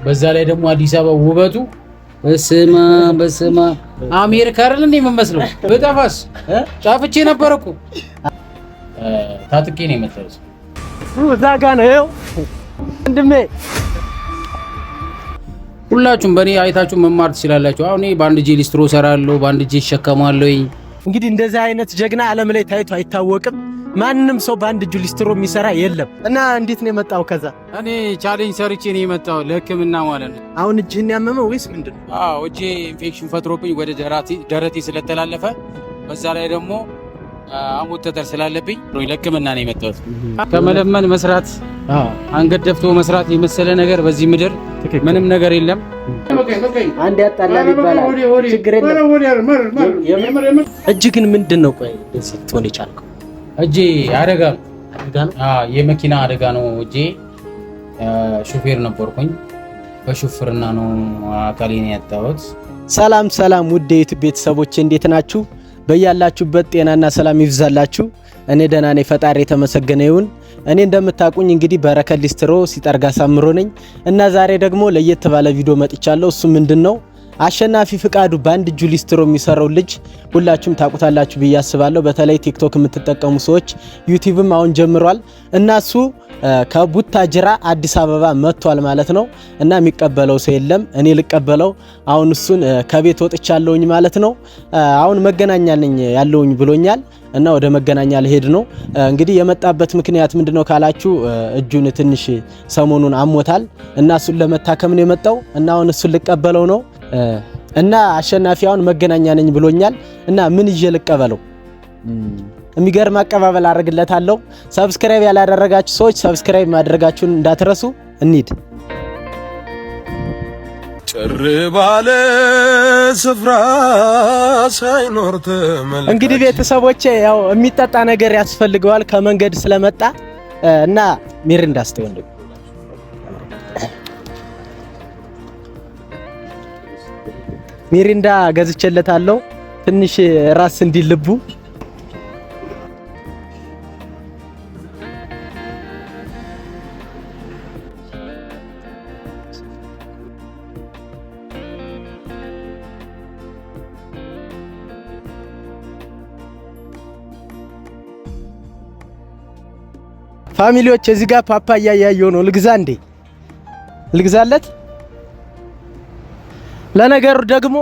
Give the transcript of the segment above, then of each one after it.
በዛ ላይ ደግሞ አዲስ አበባ ውበቱ በስማ አሜሪካ አይደል እንዴ የምመስለው? በጣፋስ ጫፍቼ ነበር እኮ ታጥቄ ነው የመጣሁት። እዛ ጋ ነው ይኸው ወንድሜ። ሁላችሁም በእኔ አይታችሁ መማር ትችላላችሁ። አሁን በአንድ እጄ ሊስትሮ እሰራለሁ፣ በአንድ እጄ እሸከማለሁ። እንግዲህ እንደዚህ አይነት ጀግና ዓለም ላይ ታይቶ አይታወቅም። ማንንም ሰው በአንድ እጁ ሊስትሮ የሚሰራ የለም። እና እንዴት ነው የመጣው? ከዛ እኔ ቻሌንጅ ሰርቼ ነው የመጣው ለህክምና ማለት ነው። አሁን እጅህን ያመመው ወይስ ምንድነው? አዎ እጄ ኢንፌክሽን ፈጥሮብኝ ወደ ደረቴ ስለተላለፈ በዛ ላይ ደግሞ አሞት ተጠር ስላለብኝ ለህክምና ነው የመጣሁት። ከመለመን መስራት አንገት ደፍቶ መስራት የመሰለ ነገር በዚህ ምድር ምንም ነገር የለም። አንድ ያጣላል ይባላል። ችግር የለም። እጅ ግን ምንድነው? ቆይ እንደዚህ ትሆን ይቻልከው? እጄ አደጋ ነው። የመኪና አደጋ ነው። እጄ ሹፌር ነበርኩኝ። በሹፍርና ነው አካሌን ያጣሁት። ሰላም ውድ የዩቲዩብ ቤተሰቦች እንዴት ናችሁ? በያላችሁበት ጤናና ሰላም ይብዛላችሁ። እኔ ደህና ነኝ፣ ፈጣሪ የተመሰገነ ይሁን። እኔ እንደምታውቁኝ እንግዲህ በረከት ሊስትሮ ሲጠርጋ ሳምሮ ነኝ እና ዛሬ ደግሞ ለየት ባለ ቪዲዮ መጥቻለሁ። እሱ ምንድነው? አሸናፊ ፍቃዱ በአንድ እጁ ሊስትሮ የሚሰራው ልጅ ሁላችሁም ታውቁታላችሁ ብዬ አስባለሁ። በተለይ ቲክቶክ የምትጠቀሙ ሰዎች ዩቲዩብም አሁን ጀምሯል እና እሱ ከቡታጅራ አዲስ አበባ መጥቷል ማለት ነው እና የሚቀበለው ሰው የለም። እኔ ልቀበለው አሁን እሱን ከቤት ወጥቻለሁኝ ማለት ነው። አሁን መገናኛ ነኝ ያለውኝ ብሎኛል እና ወደ መገናኛ ልሄድ ነው። እንግዲህ የመጣበት ምክንያት ምንድነው ካላችሁ እጁን ትንሽ ሰሞኑን አሞታል እና እሱን ለመታከም ነው የመጣው እና አሁን እሱን ልቀበለው ነው እና አሸናፊ አሁን መገናኛ ነኝ ብሎኛል እና ምን ይዤ ልቀበለው? የሚገርም አቀባበል አደርግለታለሁ። ሰብስክራይብ ያላደረጋችሁ ሰዎች ሰብስክራይብ ማድረጋችሁን እንዳትረሱ። እንሂድ። ጭር ባለ ስፍራ ሳይኖር ተመልካች። እንግዲህ ቤተሰቦቼ ያው የሚጠጣ ነገር ያስፈልገዋል ከመንገድ ስለመጣ እና ሚሪንዳ አስተወንድ ሚሪንዳ ገዝቼለታለሁ ትንሽ ራስ እንዲልቡ። ፋሚሊዎች እዚህ ጋር ፓፓያ ያየው ነው። ልግዛ እንዴ? ልግዛለት? ለነገሩ ደግሞ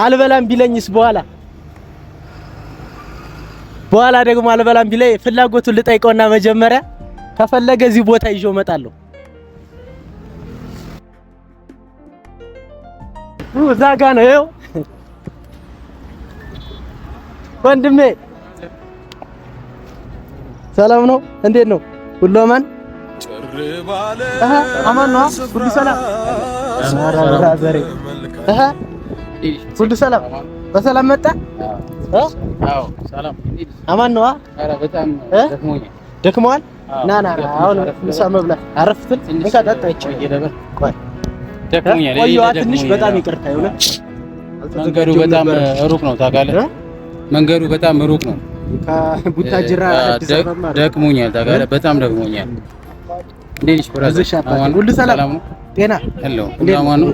አልበላም ቢለኝስ በኋላ ደግሞ አልበላም ቢለኝ ፍላጎቱን ልጠይቀውና መጀመሪያ ከፈለገ እዚህ ቦታ ይዤው እመጣለሁ። እዛ ጋ ነው ይኸው ወንድሜ። ሰላም ነው? እንዴት ነው? ሁሉ አማን? አማን ነው? ሁሉ ሰላም? ሁሉ ሰላም? በሰላም መጣ? አዎ ሰላም። አማን ነው? ኧረ በጣም ደክሞዋል። ና አሁን ምሳ መብላት አረፍትን እንካ ጠጣ። ይችላል ቆይ ደክሞኛል። ትንሽ በጣም ይቅርታ ይሁን። መንገዱ በጣም ሩቅ ነው ታውቃለህ? መንገዱ በጣም ሩቅ ነው። ከቡታጅራ አዲስ አበባ ደክሞኛል ታውቃለህ? በጣም ደክሞኛል። እንዴት ነሽ ብራዘር? ሁሉ ሰላም ነው? ጤና ሄሎ አማን ነው?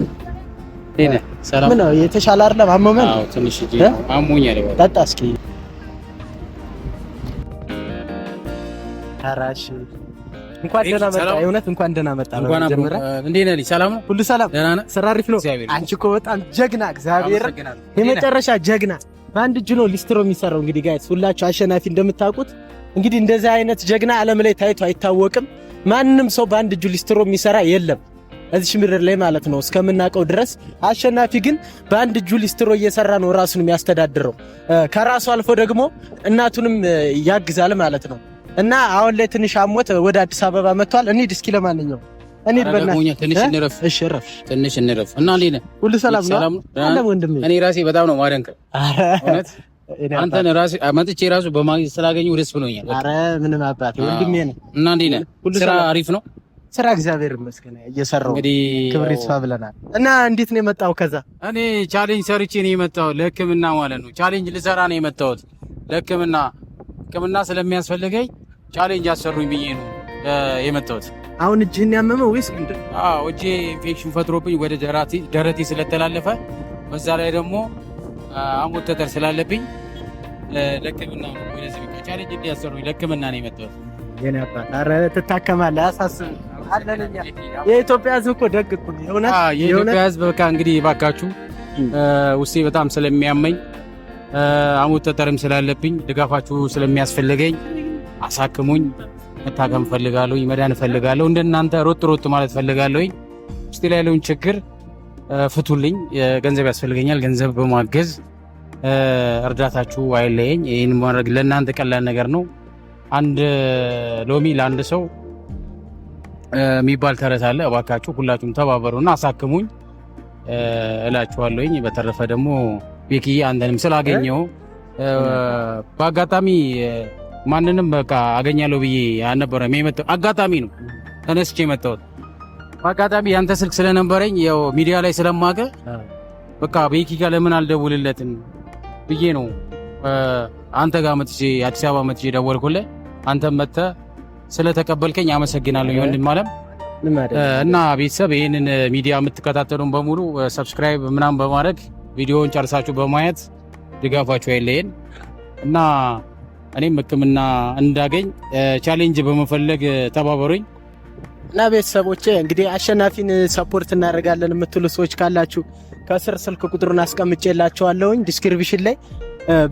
ጤና ሰላም ምን ነው? የተሻለ አይደለም? አመመን? አዎ ትንሽ እጄ አሞኛል። ጠጣ እስኪ። አራሽ እንኳን ደህና መጣ። የእውነት እንኳን ደህና መጣ። ጀምራ እንዴት ነህ? ሰላም ነው? ሁሉ ሰላም? ደህና ነህ? ስራ አሪፍ ነው? አንቺ እኮ በጣም ጀግና፣ እግዚአብሔር የመጨረሻ ጀግና። በአንድ እጁ ነው ሊስትሮ የሚሰራው። እንግዲህ ጋይስ ሁላችሁ አሸናፊ እንደምታውቁት እንግዲህ እንደዚህ አይነት ጀግና ዓለም ላይ ታይቶ አይታወቅም። ማንንም ሰው በአንድ እጁ ሊስትሮ የሚሰራ የለም እዚህ ምድር ላይ ማለት ነው እስከምናውቀው ድረስ። አሸናፊ ግን በአንድ እጁ ሊስትሮ እየሰራ ነው ራሱን የሚያስተዳድረው። ከራሱ አልፎ ደግሞ እናቱንም ያግዛል ማለት ነው። እና አሁን ላይ ትንሽ አሞት ወደ አዲስ አበባ መጥቷል። እንሂድ እስኪ ለማንኛውም እንሂድ በእናትህ ትንሽ እንረፍ። እሺ እረፍ፣ ትንሽ እንረፍ። እና እንዴት ነህ? ሁሉ ሰላም ነው? አለ ወንድሜ። እኔ ራሴ በጣም ነው ማደንቀው። እውነት አንተን ራሴ መጥቼ ራሱ በማግኘት ስላገኘሁ ደስ ብሎኛል። አረ ምንም አባቴ ወንድሜ ነህ። እና እንዴት ነህ? ስራ አሪፍ ነው? ስራ እግዚአብሔር ይመስገን እየሰራው እንግዲህ ክብር ይስፋ ብለናል። እና እንዴት ነው የመጣው? ከዛ እኔ ቻሌንጅ ሰርቼ ነው የመጣው ለህክምና ማለት ነው። ቻሌንጅ ልሰራ ነው የመጣሁት ለህክምና። ህክምና ስለሚያስፈልገኝ ቻሌንጅ አሰሩኝ ብዬ ነው የመጣሁት። አሁን እጅህን ያመመው ወይስ ምንድን? አዎ እጄ ኢንፌክሽን ፈጥሮብኝ ወደ ደረቴ ስለተላለፈ በዛ ላይ ደግሞ አሞት ጠጠር ስላለብኝ ለሕክምና ነው ወደዚህ በቃ ቻሌንጅ እንዲያሰሩኝ ለሕክምና ነው የመጣሁት። የኔ አባት ኧረ ትታከማለህ፣ አያሳስብም። አለልኛ የኢትዮጵያ ሕዝብ እኮ ደግ እኮ ነው የእውነት። የኢትዮጵያ ሕዝብ በቃ እንግዲህ ባካችሁ ውስጤ በጣም ስለሚያመኝ አሞት ጠጠርም ስላለብኝ ድጋፋችሁ ስለሚያስፈልገኝ አሳክሙኝ። መታከም ፈልጋለሁ፣ መዳን ፈልጋለሁ። እንደናንተ ሮጥ ማለት ፈልጋለሁ። ውስጤ ላይ ያለውን ችግር ፍቱልኝ። ገንዘብ ያስፈልገኛል። ገንዘብ በማገዝ እርዳታችሁ አይለየኝ። ይህን ማድረግ ለእናንተ ቀላል ነገር ነው። አንድ ሎሚ ለአንድ ሰው የሚባል ተረት አለ። እባካችሁ ሁላችሁም ተባበሩና አሳክሙኝ እላችኋለሁኝ። በተረፈ ደግሞ ቤኪዬ አንተንም ስላገኘው በአጋጣሚ ማንንም በቃ አገኛለሁ ብዬ አልነበረም የመጣው። አጋጣሚ ነው ተነስቼ የመጣሁት። በአጋጣሚ ያንተ ስልክ ስለነበረኝ ያው ሚዲያ ላይ ስለማቀ በቃ ቤኪ ጋር ለምን አልደውልለትም ብዬ ነው አንተ ጋር መጥቼ አዲስ አበባ መጥቼ ደወልኩልህ። አንተም መጥተህ ስለተቀበልከኝ አመሰግናለሁ ወንድም አለም። እና ቤተሰብ ይህንን ሚዲያ የምትከታተሉን በሙሉ ሰብስክራይብ ምናምን በማድረግ ቪዲዮውን ጨርሳችሁ በማየት ድጋፋችሁ አይለየን እና እኔም ሕክምና እንዳገኝ ቻሌንጅ በመፈለግ ተባበሩኝ። እና ቤተሰቦቼ እንግዲህ አሸናፊን ሰፖርት እናደርጋለን የምትሉ ሰዎች ካላችሁ ከስር ስልክ ቁጥሩን አስቀምጬላችኋለሁኝ ዲስክሪፕሽን ላይ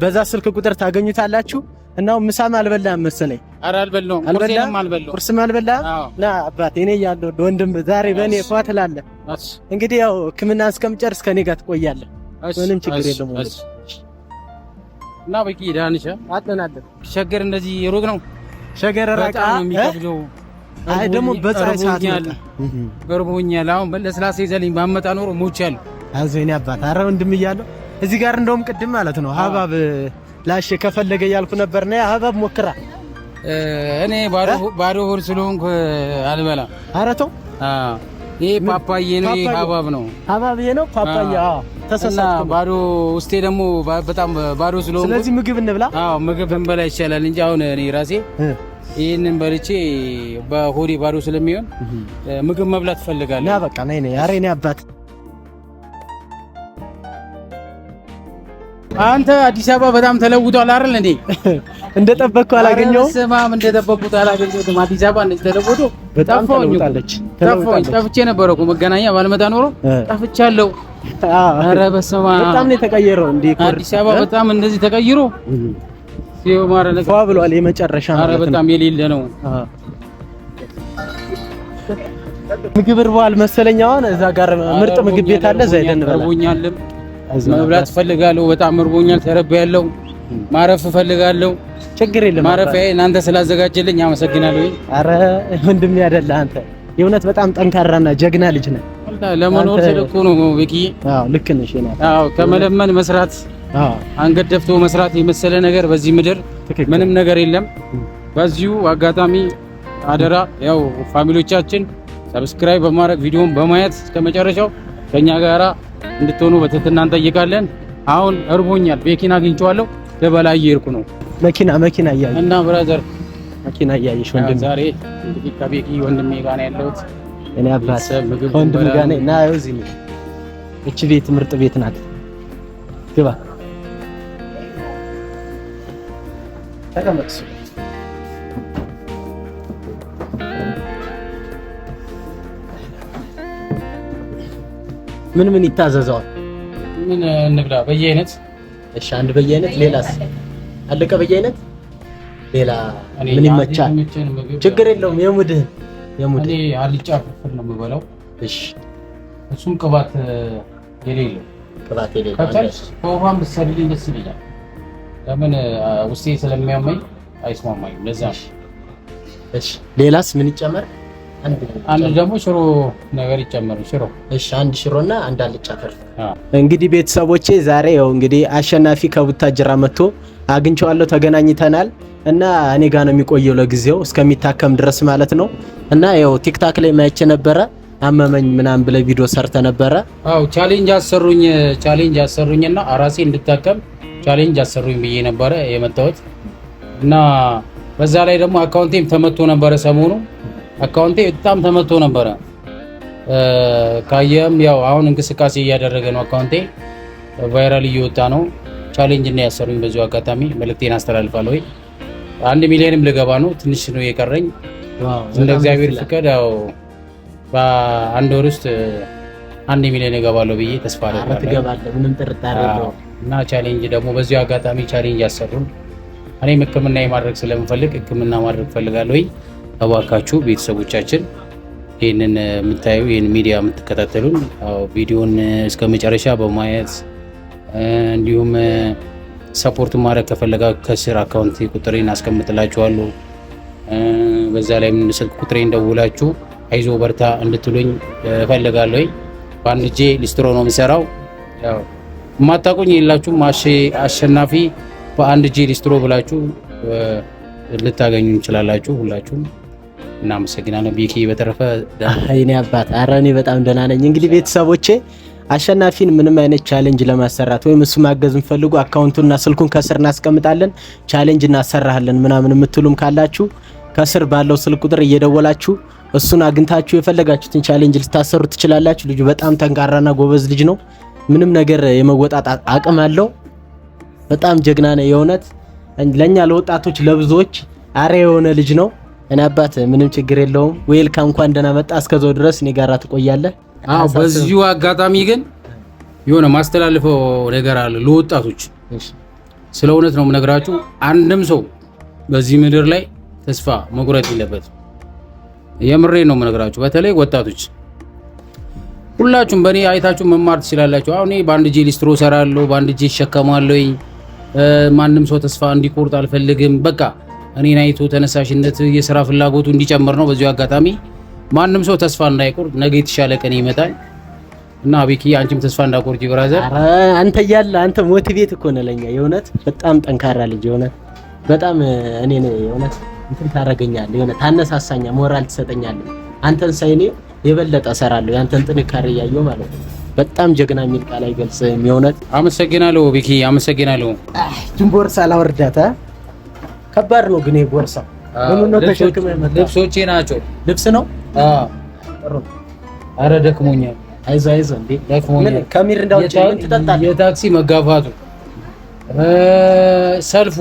በዛ ስልክ ቁጥር ታገኙታላችሁ። እና ምሳም አልበላም መሰለኝ። ኧረ አልበላሁም። ቁርስም አልበላም። ና አባቴ እኔ ያለው ወንድም ዛሬ በእኔ ፏ ትላለህ። እንግዲህ ያው ሕክምና እስከምጨርስ ከኔ ጋር ትቆያለህ። ምንም ችግር የለም። እና በቂ ዳንሻ አጥናለህ። ሸገር እንደዚህ ሩቅ ነው። ሸገር ራቃ ነው የሚከብደው። አይ ደግሞ በፀሐይ ሰዓት ገርቦኛል። አሁን ለስላሳ ይዘልኝ ባመጣ ኖሮ ሞቻለሁ። አዘኔ አባት አረ ወንድም እያለሁ እዚህ ጋር እንደውም ቅድም ማለት ነው ሀባብ ላሽ ከፈለገ ያልኩ ነበርና ሀባብ ሞክራ እኔ ባዶ ሆድ ስለሆንኩ አልበላም። ኧረ ተው ይሄ ፓፓዬ ነው። ይሄ ሀባብ ነው። ሀባብ ነው ፓፓዬ። አዎ ተሰሳተ ባዶ ውስጤ ደግሞ በጣም ባዶ ስለሆንኩ ስለዚህ ምግብ እንብላ። አዎ ምግብ እንበላ ይቻላል እንጂ አሁን እኔ ራሴ ይሄንን በልቼ በሆዴ ባዶ ስለሚሆን ምግብ መብላት ፈልጋለሁ። ና በቃ ነይ ነይ። ኧረ እኔ አባት አንተ አዲስ አበባ በጣም ተለውጧል አይደል እንዴ? እንደጠበቅኩ አላገኘሁም። ስማም እንደጠበቅኩት አላገኘሁትም። አዲስ አበባ እንደዚህ ተለውጦ በጣም ተለውጣለች። ጠፍቼ ነበር እኮ መገናኛ ባልመጣ ኖሮ ጠፍቻለሁ። ኧረ በስመ አብ በጣም ነው የተቀየረው እንዴ! አዲስ አበባ በጣም እንደዚህ ተቀይሮ ሲዮ ማረነ ፏ ብሏል። የመጨረሻ ኧረ በጣም የሌለ ነው። ምግብ እርቧል መሰለኝ። አሁን እዛ ጋር ምርጥ ምግብ ቤት አለ። እዛ ሄደን እርቦኛልም መብላት ፈልጋለሁ። በጣም እርቦኛል። ተረብያለሁ። ማረፍ ፈልጋለሁ። ችግር የለም። ማረፊያ እናንተ ስላዘጋጀልኝ አመሰግናለሁ። አረ ወንድሜ አይደለ አንተ የእውነት በጣም ጠንካራና ጀግና ልጅ ነህ። ለመኖር ስለኩ ነው ቤኪ። አዎ ልክ ነሽ። አዎ ከመለመን መስራት፣ አንገት ደፍቶ መስራት የመሰለ ነገር በዚህ ምድር ምንም ነገር የለም። በዚሁ አጋጣሚ አደራ ያው ፋሚሊዎቻችን ሰብስክራይብ በማድረግ ቪዲዮን በማየት እስከመጨረሻው ከኛ ጋራ እንድትሆኑ በትህትና እንጠይቃለን። አሁን እርቦኛል። ቤኪን አግኝቼዋለሁ። ለበላ እየሄድኩ ነው። መኪና እያየሽ እና ብራዘር መኪና እያየሽ ወንድም ዛሬ እንግዲህ ከቤኪ ወንድሜ ጋር ነው ያለሁት። እኔ አባስ ወንድም ጋር ነኝ እና ያው እዚህ ነው። እቺ ቤት ምርጥ ቤት ናት። ግባ ተቀመጥ። ምን ይታዘዛል? ምን እንብላ? በየአይነት እሺ፣ አንድ በየአይነት። ሌላስ አለቀ? በየአይነት ሌላ ምን ይመቻል? ችግር የለውም። የሙድህ እኔ አልጫ ፍርፍር ነው የምበላው። እሺ፣ እሱም ቅባት የሌለው ከቻልሽ ከውሃም ብትሰሪልኝ ደስ ይለኛል። ለምን ውስጤ ስለሚያመኝ አይስማማኝም። ለዛ እሺ፣ ሌላስ ምን ይጨመር? አንድ ደግሞ ሽሮ ነገር ይጨመር። ሽሮ እሺ፣ አንድ ሽሮና አንድ አልጫ ፍርፍር። እንግዲህ ቤተሰቦቼ ዛሬ ያው እንግዲህ አሸናፊ ከቡታጅራ መጥቶ አግኝቼዋለሁ፣ ተገናኝተናል እና እኔ ጋር ነው የሚቆየው ለጊዜው እስከሚታከም ድረስ ማለት ነው። እና ያው ቲክታክ ላይ ማየች ነበረ አመመኝ ምናምን ብለ ቪዲዮ ሰርተ ነበረ። አው ቻሌንጅ አሰሩኝና አራሴ እንድታከም ቻሌንጅ አሰሩኝ ብዬ ነበረ የመጣሁት እና በዛ ላይ ደግሞ አካውንቴም ተመቶ ነበረ ሰሞኑ አካውንቴ በጣም ተመቶ ነበረ። ካየም ያው አሁን እንቅስቃሴ እያደረገ ነው። አካውንቴ ቫይራል እየወጣ ነው። ቻሌንጅ እና ያሰሩኝ በዚሁ አጋጣሚ መልእክቴን አስተላልፋለሁ። 1 ሚሊዮንም ልገባ ነው። ትንሽ ነው የቀረኝ። እንደ እግዚአብሔር ፍቃድ ያው በአንድ ወር ውስጥ 1 ሚሊዮን እገባለሁ ብዬ ተስፋ አደርጋለሁ። ምንም ጥርጣሬ የለውም። እና ቻሌንጅ ደግሞ በዚሁ አጋጣሚ ቻሌንጅ ያሰሩን እኔም ሕክምና ማድረግ ስለምፈልግ ሕክምና ማድረግ ፈልጋለሁ። እባካችሁ ቤተሰቦቻችን ይህንን የምታዩ ይህን ሚዲያ የምትከታተሉን ቪዲዮን እስከ መጨረሻ በማየት እንዲሁም ሰፖርት ማድረግ ከፈለጋ ከስር አካውንት ቁጥሬን አስቀምጥላችኋለሁ። በዛ ላይ ስልክ ቁጥሬን ደውላችሁ አይዞ በርታ እንድትሉኝ እፈልጋለሁ። በአንድ እጄ ሊስትሮ ነው የምሰራው። ያው የማታውቁኝ የላችሁም። አሸናፊ በአንድ እጄ ሊስትሮ ብላችሁ ልታገኙ እንችላላችሁ። ሁላችሁም እናመሰግናለን። ቢኪ በተረፈ አይኔ አባት ኧረ እኔ በጣም ደህና ነኝ። እንግዲህ ቤተሰቦቼ አሸናፊን ምንም አይነት ቻሌንጅ ለማሰራት ወይም እሱ ማገዝ እንፈልጉ አካውንቱና ስልኩን ከስር እናስቀምጣለን። ቻሌንጅ እናሰራለን ምናምን የምትሉም ካላችሁ ከስር ባለው ስልክ ቁጥር እየደወላችሁ እሱን አግኝታችሁ የፈለጋችሁትን ቻሌንጅ ልታሰሩ ትችላላችሁ። ልጁ በጣም ጠንካራና ጎበዝ ልጅ ነው። ምንም ነገር የመወጣጣት አቅም አለው። በጣም ጀግና ነው የእውነት ለኛ ለወጣቶች ለብዙዎች አሬ የሆነ ልጅ ነው። እና አባት ምንም ችግር የለውም። ዌልካም እንኳን ደህና መጣ። እስከዛው ድረስ እኔ ጋራ ትቆያለህ። በዚሁ አጋጣሚ ግን የሆነ ማስተላልፈው ነገር አለ ለወጣቶች። ስለ እውነት ነው የምነግራችሁ። አንድም ሰው በዚህ ምድር ላይ ተስፋ መቁረጥ የለበትም። የምሬ ነው የምነግራችሁ። በተለይ ወጣቶች ሁላችሁም በእኔ አይታችሁ መማር ትችላላችሁ። አሁን እኔ በአንድ እጄ ሊስትሮ እሰራለሁ፣ በአንድ እጄ እሸከማለሁ። ማንም ሰው ተስፋ እንዲቆርጥ አልፈልግም። በቃ እኔን አይቶ ተነሳሽነት የሥራ ፍላጎቱ እንዲጨምር ነው። በዚሁ አጋጣሚ ማንም ሰው ተስፋ እንዳይቆርጥ፣ ነገ የተሻለ ቀን ይመጣል እና ቢኪ አንቺም ተስፋ እንዳቆርጪ ብራዘር። አንተ ያለ አንተ ሞቲቬት እኮ ነህ ለኛ የእውነት በጣም ጠንካራ ልጅ የእውነት በጣም እኔ የእውነት እንትን ታረጋኛለህ፣ የሆነ ታነሳሳኛ፣ ሞራል ትሰጠኛለህ። አንተን ሳይኔ የበለጠ እሰራለሁ ያንተን ጥንካሬ ያየው ማለት ነው። በጣም ጀግና የሚል ቃል አይገልጽም የእውነት። አመሰግናለሁ ቢኪ አመሰግናለሁ። ቦርሳ ላወርዳታ ከባድ ነው ግን ቦርሳ ምን ነው ተሸክመህ መጣ? ልብሶቼ ናቸው። ልብስ ነው? አረ ደክሞኛል። አይዞህ እንዴ ደክሞኛል። ከሚር እንዳውጭ ምን ትጠጣለህ? የታክሲ መጋፋቱ ሰልፉ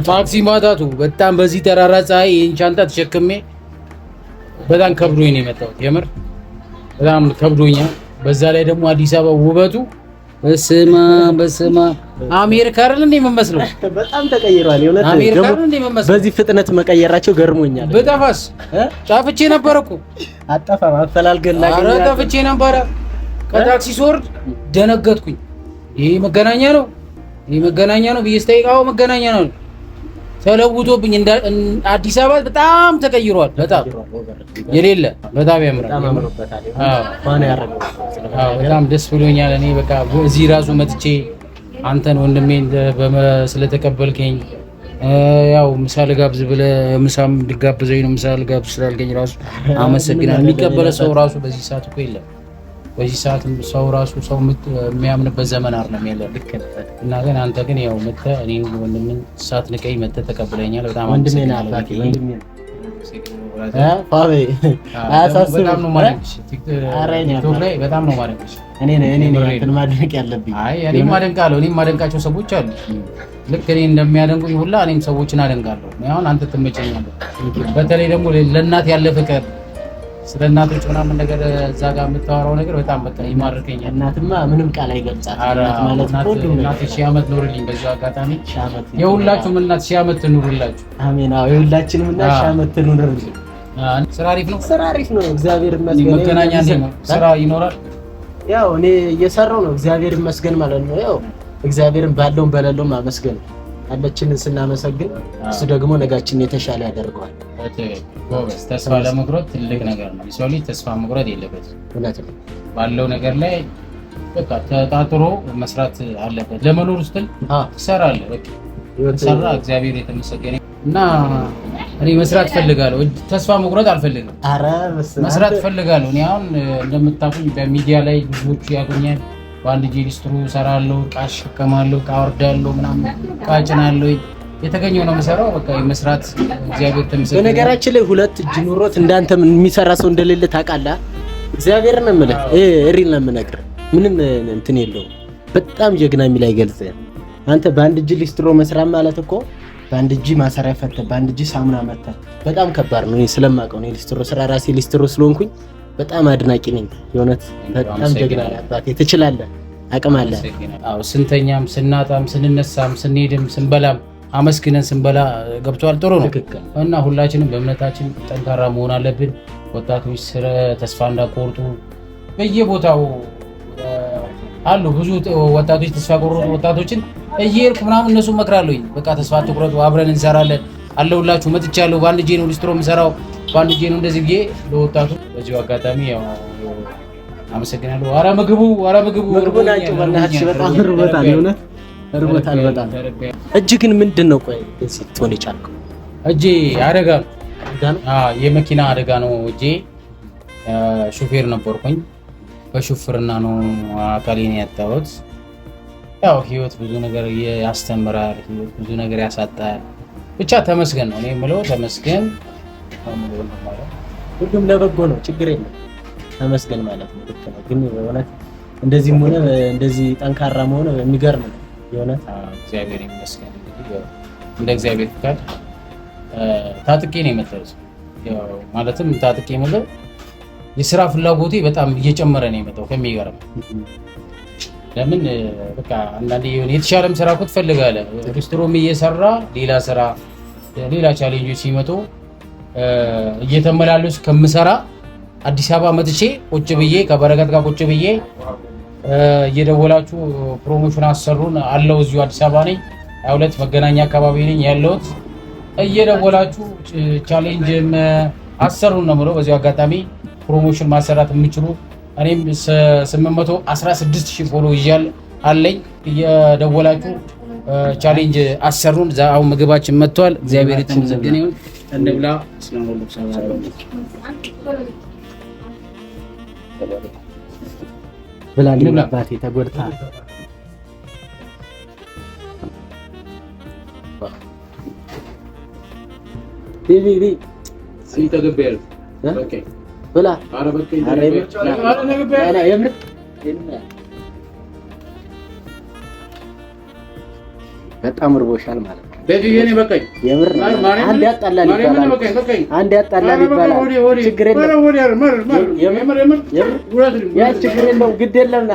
ታክሲ ማታቱ በጣም በዚህ ተራራ ፀሐይ ይህን ሻንጣ ተሸክሜ በጣም ከብዶኝ ነው የመጣሁት። የምር በጣም ከብዶኛል። በዛ ላይ ደግሞ አዲስ አበባ ውበቱ በስማ አሜሪካ አይደል እንዴ የምመስለው? በጣም ተቀይሯል የእውነት። አሜሪካ አይደል እንዴ የምመስለው? በዚህ ፍጥነት መቀየራቸው ገርሞኛል። በጠፋስ ጣፍቼ ነበር እኮ። አጠፋም አፈላልገና ኧረ ጣፍቼ ነበር። ከታክሲ ስወርድ ደነገጥኩኝ። ይሄ መገናኛ ነው ብዬ ስጠይቀው መገናኛ ነው። ተለውጦብኝ አዲስ አበባ በጣም ተቀይሯል። በጣም የሌለ በጣም ያምራል። በጣም ደስ ብሎኛል። እኔ በቃ እዚህ ራሱ መጥቼ አንተን ወንድሜን ስለተቀበልከኝ ያው ምሳ ልጋብዝ ብለህ ምሳም ልጋብዘኝ ነው። ምሳ ልጋብዝ ስላልከኝ ራሱ አመሰግናለሁ። የሚቀበለ ሰው ራሱ በዚህ ሰዓት እኮ የለም። በዚህ ሰዓት ሰው ራሱ ሰው የሚያምንበት ዘመን አይደለም ያለው። እና ግን አንተ ግን ያው መጥተህ እኔን ወንድሜን ሰዓት ንቀኝ መጥተህ ተቀብለኛል። በጣም ወንድሜና አባቴ ወንድሜ በጣም ነው ማደንቅሽ። ቲክቶክ ላይ በጣም ነው ማደንቅሽ። እኔ እንትን ማደንቅ ያለብኝ። አይ እኔ ማደንቃለሁ። እኔም ማደንቃቸው ሰዎች አሉ። ልክ እኔ እንደሚያደንቁኝ ሁላ እኔም ሰዎችን አደንቃለሁ። አሁን አንተ ትመቸኛለህ። በተለይ ደግሞ ለእናት ያለ ፍቅር፣ ስለ እናቶች ምናምን ነገር እዛ ጋር የምታወራው ነገር በጣም በቃ ይማርከኛል። እናትማ ምንም ቃል አይገልጻትም። እናት ሺህ ዓመት ኑርልኝ። በዛ አጋጣሚ የሁላችሁም እናት ሺህ ዓመት ትኑርላችሁ። አሜን። አዎ የሁላችንም እናት ሺህ ዓመት ትኑርልኝ። ስራ አሪፍ ነው። ስራ አሪፍ ነው። እግዚአብሔር ይመስገን። መገናኛ ነው። ስራ ይኖራል። ያው እኔ እየሰራው ነው። እግዚአብሔር ይመስገን ማለት ነው። ያው እግዚአብሔርን ባለውም በሌለውም አመስገን። አለችንን ስናመሰግን እሱ ደግሞ ነጋችንን የተሻለ ያደርገዋል። ተስፋ ለመቁረጥ ትልቅ ነገር ነው። የሰው ልጅ ተስፋ መቁረጥ የለበትም። እውነት ነው። ባለው ነገር ላይ በቃ ተጣጥሮ መስራት አለበት። ለመኖር ስትል ትሰራለህ። በቃ ሰራ እግዚአብሔር የተመሰገነ እና እኔ መስራት ፈልጋለሁ። ተስፋ መቁረጥ አልፈልግም። አረ መስራት ፈልጋለሁ። እኔ አሁን እንደምታውቁኝ በሚዲያ ላይ ብዙዎች ያገኛል። በአንድ እጄ ሊስትሮ እሰራለሁ፣ ዕቃ እሸከማለሁ፣ ዕቃ አወርዳለሁ፣ ምናምን ዕቃ እጭናለሁ። የተገኘው ነው የምሰራው። በቃ መስራት እግዚአብሔር ተመስገን። በነገራችን ላይ ሁለት እጅ ኑሮት እንዳንተ የሚሰራ ሰው እንደሌለ ታውቃለህ። እግዚአብሔር ነው የምልህ። እሪል ነው የምነግርህ። ምንም እንትን የለውም። በጣም ጀግና የሚል አይገልጽም። አንተ በአንድ እጅ ሊስትሮ መስራት ማለት እኮ በአንድ እጅ ማሰሪያ ፈተህ በአንድ እጅ ሳሙና መተህ በጣም ከባድ ነው። እኔ ስለማውቀው ነው ሊስትሮ ስራ ራሴ ሊስትሮ ስለሆንኩኝ በጣም አድናቂ ነኝ። የእውነት በጣም ጀግና አባቴ። ትችላለህ፣ አቅም አለ። አዎ ስንተኛም ስናጣም ስንነሳም ስንሄድም ስንበላም አመስግነን ስንበላ ገብቷል። ጥሩ ነው እና ሁላችንም በእምነታችን ጠንካራ መሆን አለብን። ወጣቶች ስለ ተስፋ እንዳቆርጡ በየቦታው አሉ ብዙ ወጣቶች ተስፋ ቆርጡ ወጣቶችን እየሄድኩ ምናምን እነሱ መክራለሁኝ። በቃ ተስፋ አትቁረጡ፣ አብረን እንሰራለን አለሁላችሁ። መጥቻለሁ። በአንድ እጄ ነው ሊስትሮ የምሰራው፣ በአንድ እጄ ነው እንደዚህ ብዬ ለወጣቱ በዚሁ አጋጣሚ ያው አመሰግናለሁ። ኧረ ምግቡ ናቸው በእናትሽ በጣም እርቦታል በጣም። እጅ ግን ምንድን ነው ቆይ እዚህ ትሆን የቻልከው? እጄ አደጋ ነው። የመኪና አደጋ ነው እጄ። ሹፌር ነበርኩኝ። በሹፍርና ነው አካሌን ያጣሁት። ያው ህይወት ብዙ ነገር ያስተምራል፣ ህይወት ብዙ ነገር ያሳጣል። ብቻ ተመስገን ነው እኔ የምለው፣ ተመስገን። ሁሉም ለበጎ ነው፣ ችግር የለም። ተመስገን ማለት ነው። ልክ ነው። ግን በእውነት እንደዚህም ሆነ እንደዚህ ጠንካራ መሆን የሚገርም ነው የእውነት። እግዚአብሔር ይመስገን። እንግዲህ እንደ እግዚአብሔር ፍቃድ ታጥቄ ነው የመጣሁት። ያው ማለትም ታጥቄ የመጣው የስራ ፍላጎቴ በጣም እየጨመረ ነው የመጣው ከሚገርም። ለምን በቃ አንዳንዴ የሆነ የተሻለም ስራ እኮ ትፈልጋለህ። ሪስቶሮም እየሰራ ሌላ ስራ ሌላ ቻሌንጆች ሲመጡ እየተመላለሱ ከምሰራ አዲስ አበባ መጥቼ ቁጭ ብዬ ከበረከት ጋር ቁጭ ብዬ እየደወላችሁ ፕሮሞሽን አሰሩን አለው። እዚሁ አዲስ አበባ ነኝ፣ 22 መገናኛ አካባቢ ነኝ ያለሁት። እየደወላችሁ ቻሌንጅም አሰሩን ነው የምለው። በዚሁ አጋጣሚ ፕሮሞሽን ማሰራት የምችሉ እኔም 816,000 ፎሎ ይያል አለኝ። እየደወላችሁ ቻሌንጅ አሰሩን። አሁን ምግባችን መጥቷል። እግዚአብሔር የተመሰገነ ይሁን። እንብላ። ብላልኝ አባቴ ተጎድተሃል። ቢቢ ሲተገበል ኦኬ ብላ አረበከኝ በጣም እርቦሻል ማለት ነው። በዲኔ በቀኝ የምር አንድ ያጣላል ይባላል። አንድ ያጣላል ይባላል። ችግር የለም ያ ችግር የለም ግድ የለምና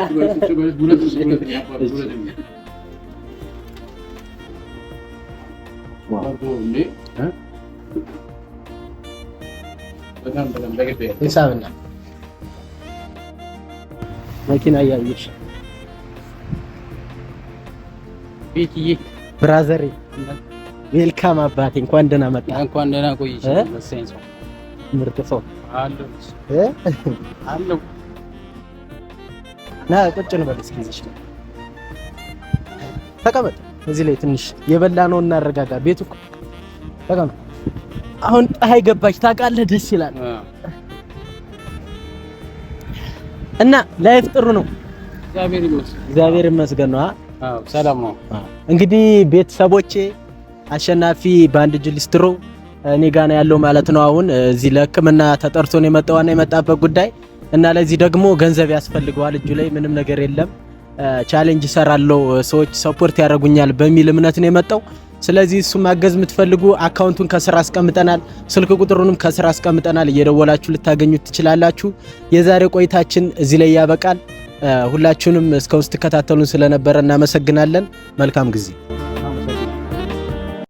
ሂሳብና መኪና እያየሽ ቤትዬ ብራዘሬ ዌልካም አባቴ፣ እንኳን ደህና መጣ። እንኳን ደህና ቆይሽ። መሰለኝ ሰው ምርጥ ሰው አለው። ና ቁጭ እንበል እስኪ። እዚህ ተቀመጥ። እዚህ ላይ ትንሽ የበላነው እናረጋጋ። ቤቱ ተቀመጥ። አሁን ፀሐይ ገባች ታውቃለህ፣ ደስ ይላል። እና ላይፍ ጥሩ ነው። እግዚአብሔር ይመስገን ነው። አዎ ሰላም ነው። እንግዲህ ቤተሰቦቼ አሸናፊ በአንድ እጅ ሊስትሮ እኔ ጋር ነው ያለው ማለት ነው። አሁን እዚህ ለሕክምና ተጠርቶ ነው የመጣውና የመጣበት ጉዳይ እና ለዚህ ደግሞ ገንዘብ ያስፈልገዋል። እጁ ላይ ምንም ነገር የለም። ቻሌንጅ እሰራለሁ፣ ሰዎች ሰፖርት ያደርጉኛል በሚል እምነት ነው የመጣው። ስለዚህ እሱ ማገዝ የምትፈልጉ አካውንቱን ከስራ አስቀምጠናል፣ ስልክ ቁጥሩንም ከስራ አስቀምጠናል። እየደወላችሁ ልታገኙት ትችላላችሁ። የዛሬ ቆይታችን እዚህ ላይ ያበቃል። ሁላችሁንም እስከ ውስጥ ተከታተሉን ስለነበረ እናመሰግናለን። መልካም ጊዜ